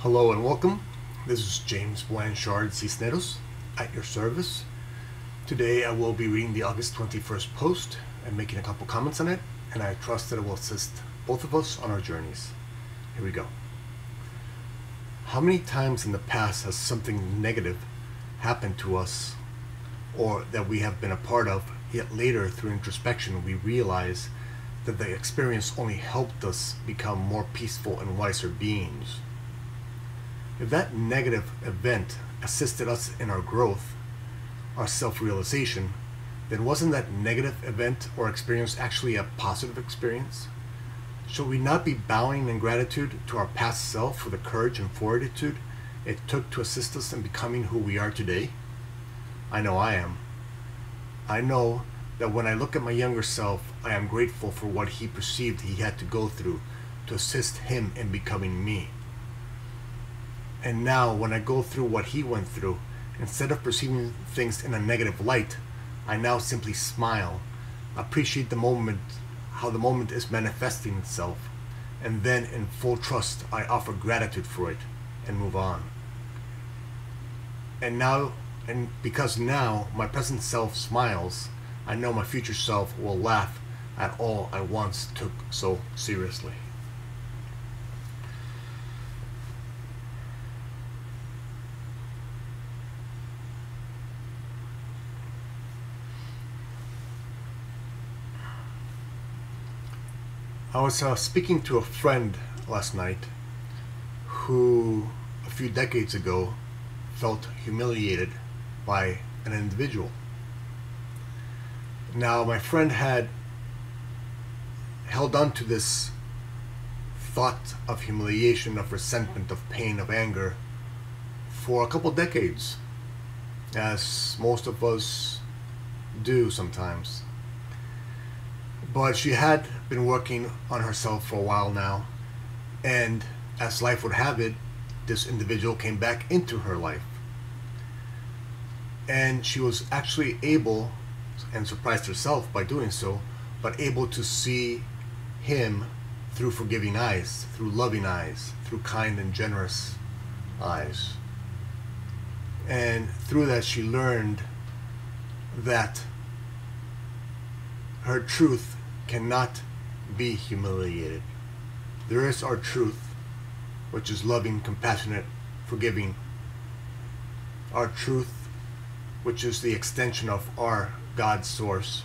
Hello and welcome. This is James Blanchard Cisneros at your service. Today I will be reading the August 21st post and making a couple comments on it, and I trust that it will assist both of us on our journeys. Here we go. How many times in the past has something negative happened to us or that we have been a part of, yet later through introspection we realize that the experience only helped us become more peaceful and wiser beings? If that negative event assisted us in our growth, our self-realization, then wasn't that negative event or experience actually a positive experience? Should we not be bowing in gratitude to our past self for the courage and fortitude it took to assist us in becoming who we are today? I know I am. I know that when I look at my younger self, I am grateful for what he perceived he had to go through to assist him in becoming me. And now, when I go through what he went through, instead of perceiving things in a negative light, I now simply smile, appreciate the moment, how the moment is manifesting itself, and then in full trust, I offer gratitude for it and move on. And because now my present self smiles, I know my future self will laugh at all I once took so seriously. I was speaking to a friend last night who a few decades ago felt humiliated by an individual. Now, my friend had held on to this thought of humiliation, of resentment, of pain, of anger for a couple decades, as most of us do sometimes. But she had been working on herself for a while now, and as life would have it, this individual came back into her life. And she was actually able, and surprised herself by doing so, but able to see him through forgiving eyes, through loving eyes, through kind and generous eyes. And through that she learned that her truth cannot be humiliated. There is our truth, which is loving, compassionate, forgiving. Our truth, which is the extension of our God source.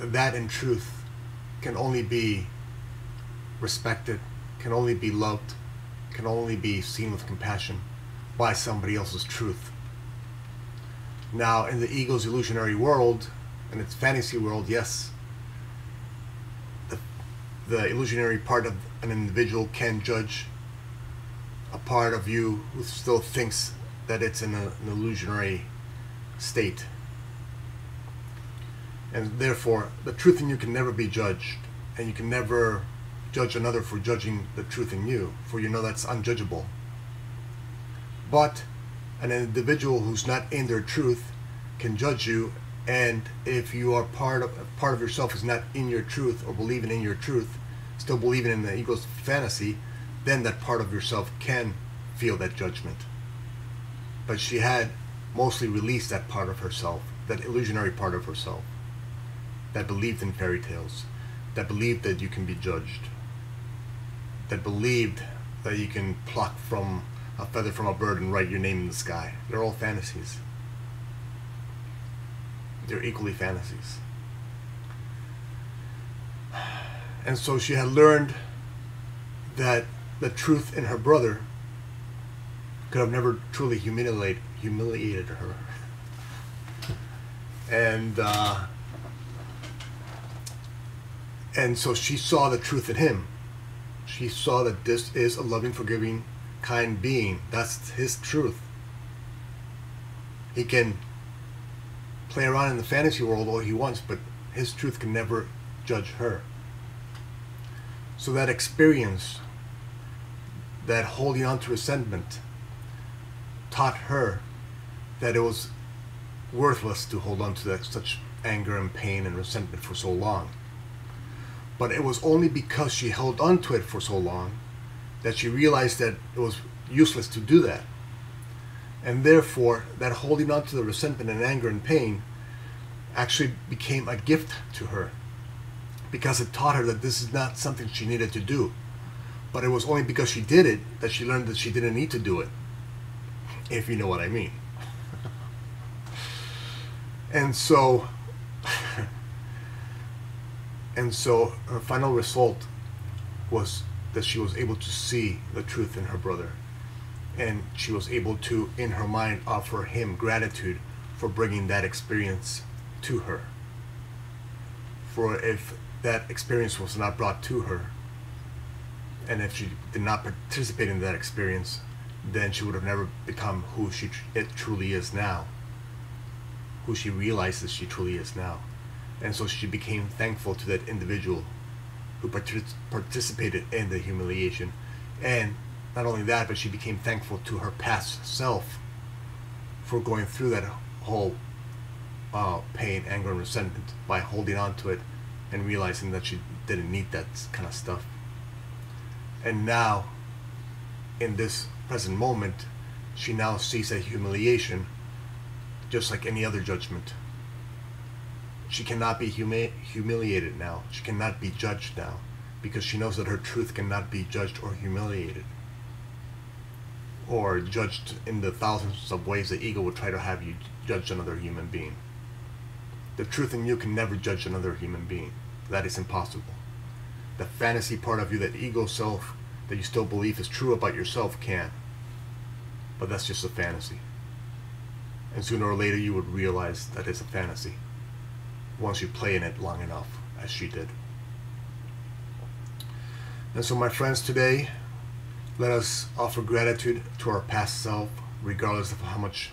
That in truth can only be respected, can only be loved, can only be seen with compassion by somebody else's truth. Now, in the ego's illusionary world, in its fantasy world, yes, the illusionary part of an individual can judge a part of you who still thinks that it's in an illusionary state. And therefore, the truth in you can never be judged, and you can never judge another for judging the truth in you, for you know that's unjudgeable. But an individual who's not in their truth can judge you, and if you are part of yourself is not in your truth or believing in your truth, still believing in the ego's fantasy, then that part of yourself can feel that judgment. But she had mostly released that part of herself, that illusionary part of herself, that believed in fairy tales, that believed that you can be judged, that believed that you can pluck from a feather from a bird and write your name in the sky. They're all fantasies. They're equally fantasies. And so she had learned that the truth in her brother could have never truly humiliated her. And so she saw the truth in him. She saw that this is a loving, forgiving, kind being. That's his truth. He can play around in the fantasy world all he wants, but his truth can never judge her. So that experience, that holding on to resentment, taught her that it was worthless to hold on to such anger and pain and resentment for so long. But it was only because she held on to it for so long that she realized that it was useless to do that. And therefore, that holding on to the resentment and anger and pain actually became a gift to her, because it taught her that this is not something she needed to do. But it was only because she did it that she learned that she didn't need to do it, if you know what I mean. And so her final result was that she was able to see the truth in her brother, and she was able to, in her mind, offer him gratitude for bringing that experience to her. For if that experience was not brought to her, and if she did not participate in that experience, then she would have never become who it truly is now, who she realizes she truly is now. And so she became thankful to that individual who participated in the humiliation. And not only that, but she became thankful to her past self for going through that whole pain, anger, and resentment by holding on to it and realizing that she didn't need that kind of stuff. And now, in this present moment, she now sees that humiliation just like any other judgment. She cannot be humiliated now. She cannot be judged now, because she knows that her truth cannot be judged or humiliated, or judged in the thousands of ways the ego would try to have you judge another human being. The truth in you can never judge another human being. That is impossible. The fantasy part of you, that ego self that you still believe is true about yourself, can. But that's just a fantasy. And sooner or later you would realize that it's a fantasy, once you play in it long enough, as she did. And so, my friends, today, let us offer gratitude to our past self, regardless of how much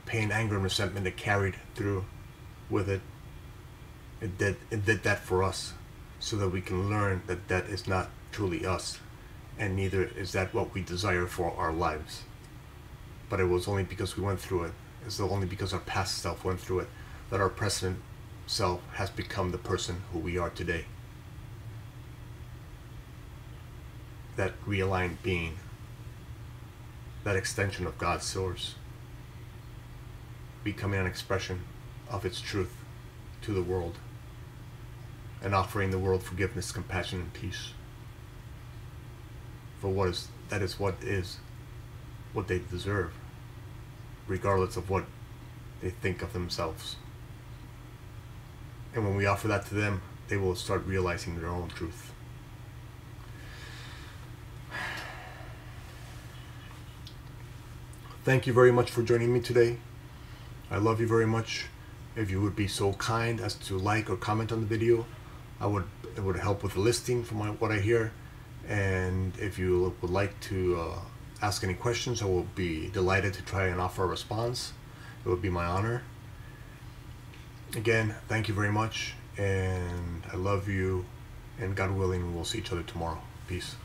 pain, anger, and resentment it carried through with it. It did that for us, so that we can learn that that is not truly us, and neither is that what we desire for our lives. But it was only because we went through it, it's only because our past self went through it, that our present self has become the person who we are today. That realigned being, that extension of God's source, becoming an expression of its truth to the world, and offering the world forgiveness, compassion, and peace. For that is what they deserve, regardless of what they think of themselves. And when we offer that to them, they will start realizing their own truth. Thank you very much for joining me today. I love you very much. If you would be so kind as to like or comment on the video, it would help with the listing from what I hear. And if you would like to ask any questions, I will be delighted to try and offer a response. It would be my honor. Again, thank you very much, and I love you, and God willing, we'll see each other tomorrow. Peace.